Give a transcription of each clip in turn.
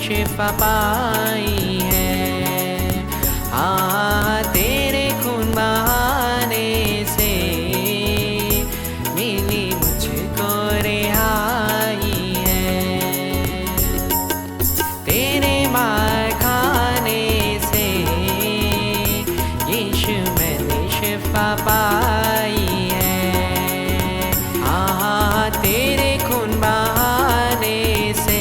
शिफा पाई है। हाँ, तेरे खून बहाने से मिली मुझको रिहाई है। तेरे मार खाने से यीशु मैंने शिफा पाई है। हाँ, तेरे खून बहाने से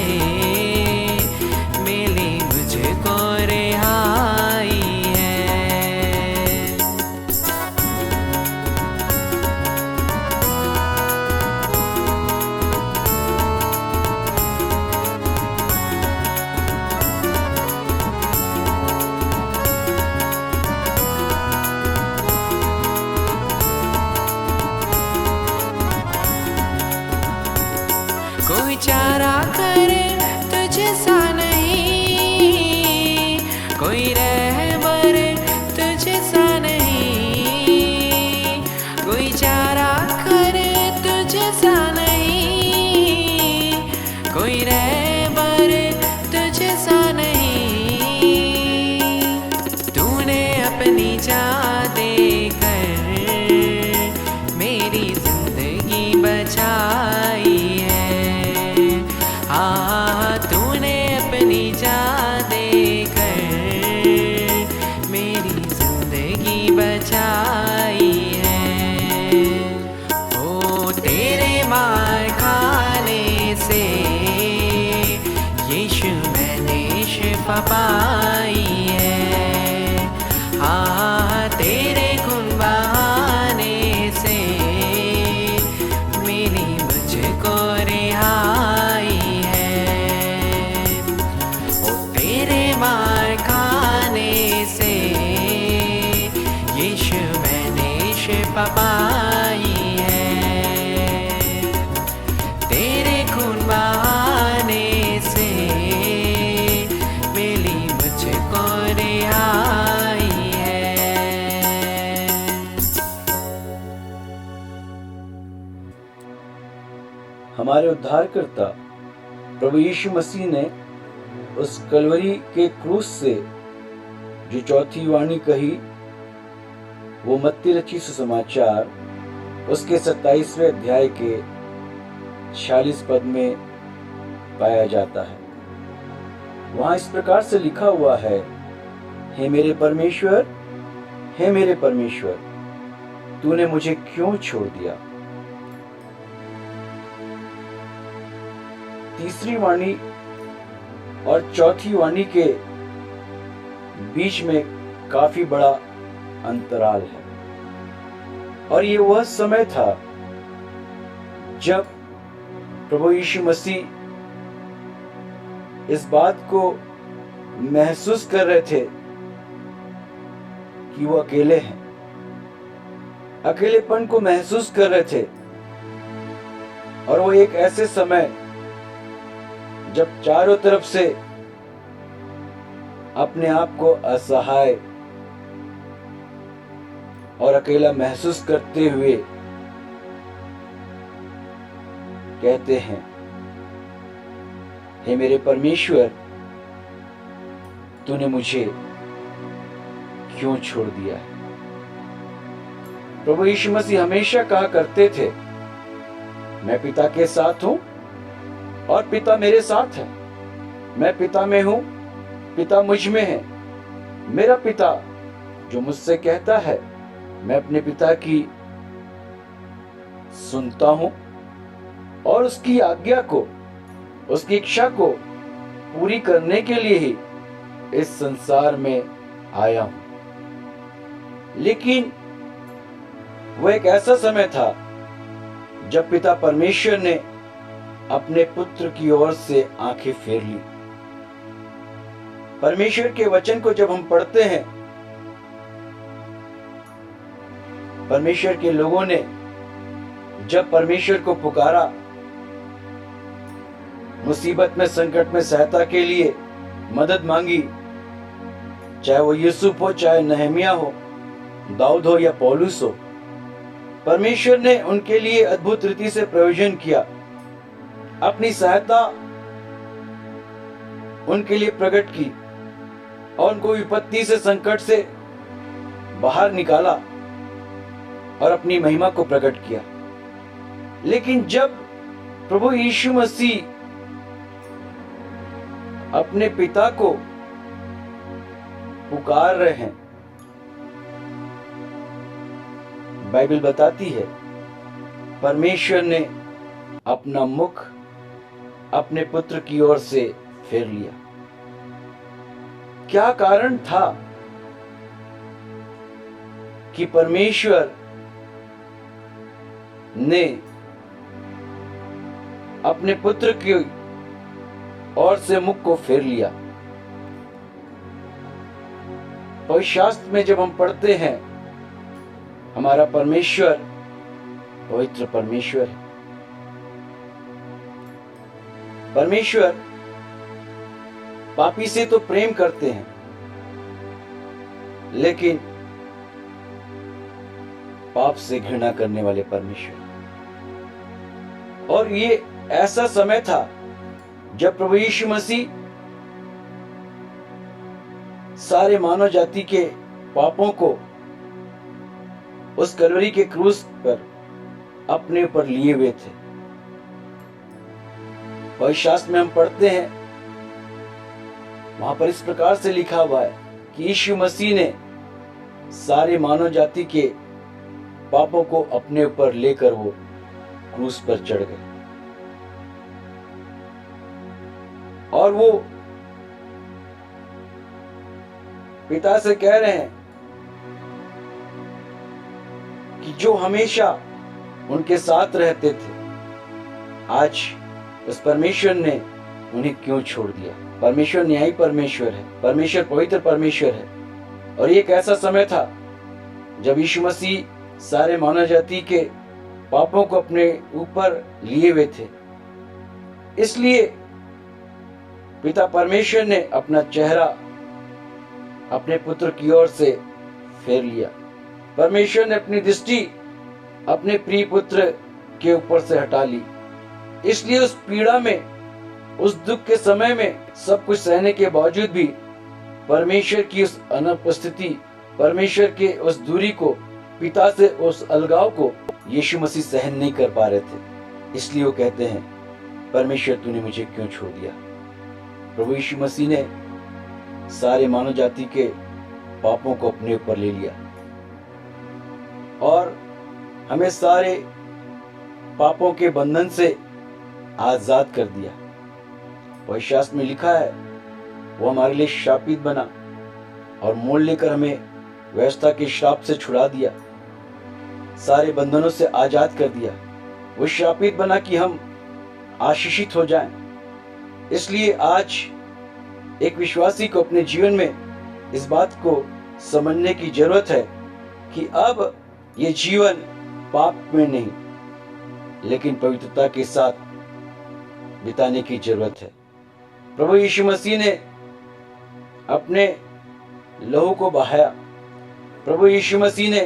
मिली मुझको रिहाई है। कोई चारा करे तुझसा नहीं, कोई रहबर तुझसा नहीं। कोई चारा करे तुझसा नहीं, कोई रहबर तुझसा नहीं। तूने अपनी जान देकर मेरी जिंदगी बचाई है। हाँ, तूने अपनी जान देकर मेरी जिंदगी बचाई है। ओ, तेरे मार खाने से यीशु मैंने शिफा पाई है। हाँ, तेरे खून बहाने से मिली मुझको रिहाई है। ओ, तेरे मार खाने से यीशु मैंने शिफा पाई है। तेरे खून बहाने से मिली मुझको रिहाई है। हमारे उद्धारकर्ता प्रभु यीशु मसीह ने उस कलवरी के क्रूस से जो चौथी वाणी कही, वो मत्ती रचित सुसमाचार उसके 27वें अध्याय के 46 पद में पाया जाता है। वहां इस प्रकार से लिखा हुआ है, हे मेरे परमेश्वर, हे मेरे परमेश्वर, तूने मुझे क्यों छोड़ दिया। तीसरी वाणी और चौथी वाणी के बीच में काफी बड़ा अंतराल है, और ये वह समय था जब प्रभु यीशु मसीह इस बात को महसूस कर रहे थे कि वो अकेले हैं, अकेलेपन को महसूस कर रहे थे। और वो एक ऐसे समय जब चारों तरफ से अपने आप को असहाय और अकेला महसूस करते हुए कहते हैं, हे मेरे परमेश्वर, तूने मुझे क्यों छोड़ दिया है। प्रभु यीशु मसीह हमेशा कहा करते थे, मैं पिता के साथ हूं और पिता मेरे साथ है। मैं पिता में हूं, पिता मुझ में है। मेरा पिता जो मुझसे कहता है, मैं अपने पिता की सुनता हूं और उसकी आज्ञा को, उसकी इच्छा को पूरी करने के लिए ही इस संसार में आया हूं। लेकिन वो एक ऐसा समय था जब पिता परमेश्वर ने अपने पुत्र की ओर से आंखें फेर ली। परमेश्वर के वचन को जब हम पढ़ते हैं, परमेश्वर के लोगों ने जब परमेश्वर को पुकारा, मुसीबत में, संकट में सहायता के लिए मदद मांगी, चाहे वो यूसुफ हो, चाहे नहमिया हो, दाऊद हो या पौलुस हो, परमेश्वर ने उनके लिए अद्भुत रीति से प्रयोजन किया। अपनी सहायता उनके लिए प्रकट की और उनको विपत्ति से, संकट से बाहर निकाला और अपनी महिमा को प्रकट किया। लेकिन जब प्रभु यीशु मसीह अपने पिता को पुकार रहे हैं, बाइबल बताती है परमेश्वर ने अपना मुख अपने पुत्र की ओर से फेर लिया। क्या कारण था कि परमेश्वर ने अपने पुत्र की ओर से मुख को फेर लिया? पवित्र शास्त्र में जब हम पढ़ते हैं, हमारा परमेश्वर पवित्र परमेश्वर है। परमेश्वर पापी से तो प्रेम करते हैं, लेकिन पाप से घृणा करने वाले परमेश्वर। और ये ऐसा समय था जब प्रभु यीशु मसीह सारे मानव जाति के पापों को उस कलवरी के क्रूस पर अपने ऊपर लिए हुए थे। पवित्र शास्त्र में हम पढ़ते हैं, वहां पर इस प्रकार से लिखा हुआ है कि यीशु मसीह ने सारे मानव जाति के पापों को अपने ऊपर लेकर वो क्रूस पर चढ़ गए और वो पिता से कह रहे हैं कि जो हमेशा उनके साथ रहते थे, आज उस परमेश्वर ने उन्हें क्यों छोड़ दिया? परमेश्वर न्यायी परमेश्वर है, परमेश्वर पवित्र परमेश्वर है। और एक ऐसा समय था जब यीशु मसीह सारे मानव जाति के पापों को अपने ऊपर लिए हुए थे। इसलिए पिता परमेश्वर ने अपना चेहरा अपने पुत्र की ओर से फेर लिया। परमेश्वर ने अपनी दृष्टि अपने प्रिय पुत्र के ऊपर से हटा ली। इसलिए उस पीड़ा में, उस दुख के समय में सब कुछ सहने के बावजूद भी परमेश्वर की उस अनुपस्थिति, परमेश्वर के उस दूरी को, पिता से उस अलगाव को यीशु मसीह सहन नहीं कर पा रहे थे। इसलिए वो कहते हैं, परमेश्वर तूने मुझे क्यों छोड़ दिया? प्रभु यीशु मसीह ने सारे मानव जाति के पापों को अपने ऊपर ले लिया और हमें सारे पापों के बंधन से आजाद कर दिया। पवित्र शास्त्र में लिखा है, वो हमारे लिए शापित बना और मोल लेकर हमें व्यवस्था के श्राप से छुड़ा दिया, सारे बंधनों से आजाद कर दिया। वो शापित बना कि हम आशीषित हो जाएं। इसलिए आज एक विश्वासी को अपने जीवन में इस बात को समझने की जरूरत है कि अब ये जीवन पाप में नहीं, लेकिन पवित्रता के साथ बिताने की जरूरत है। प्रभु यीशु मसीह ने अपने लहू को बहाया। प्रभु यीशु मसीह ने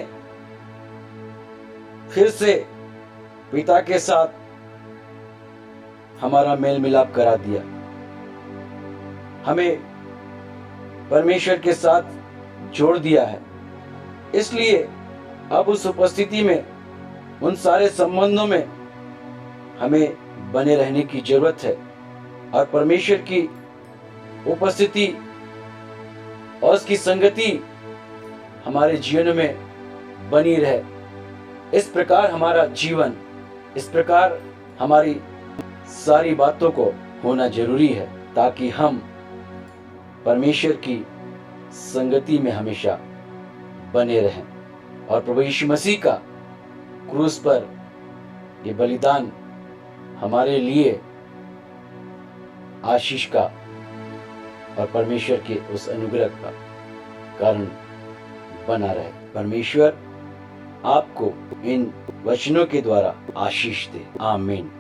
फिर से पिता के साथ हमारा मेल मिलाप करा दिया, हमें परमेश्वर के साथ जोड़ दिया है। इसलिए अब उस उपस्थिति में, उन सारे संबंधों में हमें बने रहने की जरूरत है और परमेश्वर की उपस्थिति और उसकी संगति हमारे जीवन में बनी रहे। इस प्रकार हमारा जीवन, इस प्रकार हमारी सारी बातों को होना जरूरी है ताकि हम परमेश्वर की संगति में हमेशा बने रहें और प्रभु यीशु मसीह का क्रूस पर ये बलिदान हमारे लिए आशीष का और परमेश्वर के उस अनुग्रह का कारण बना रहे। परमेश्वर आपको इन वचनों के द्वारा आशीष दे। आमीन।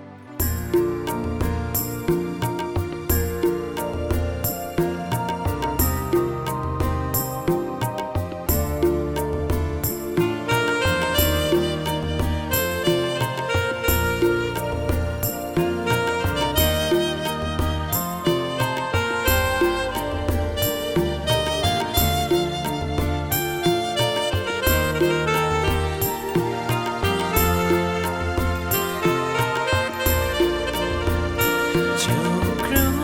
क्रूस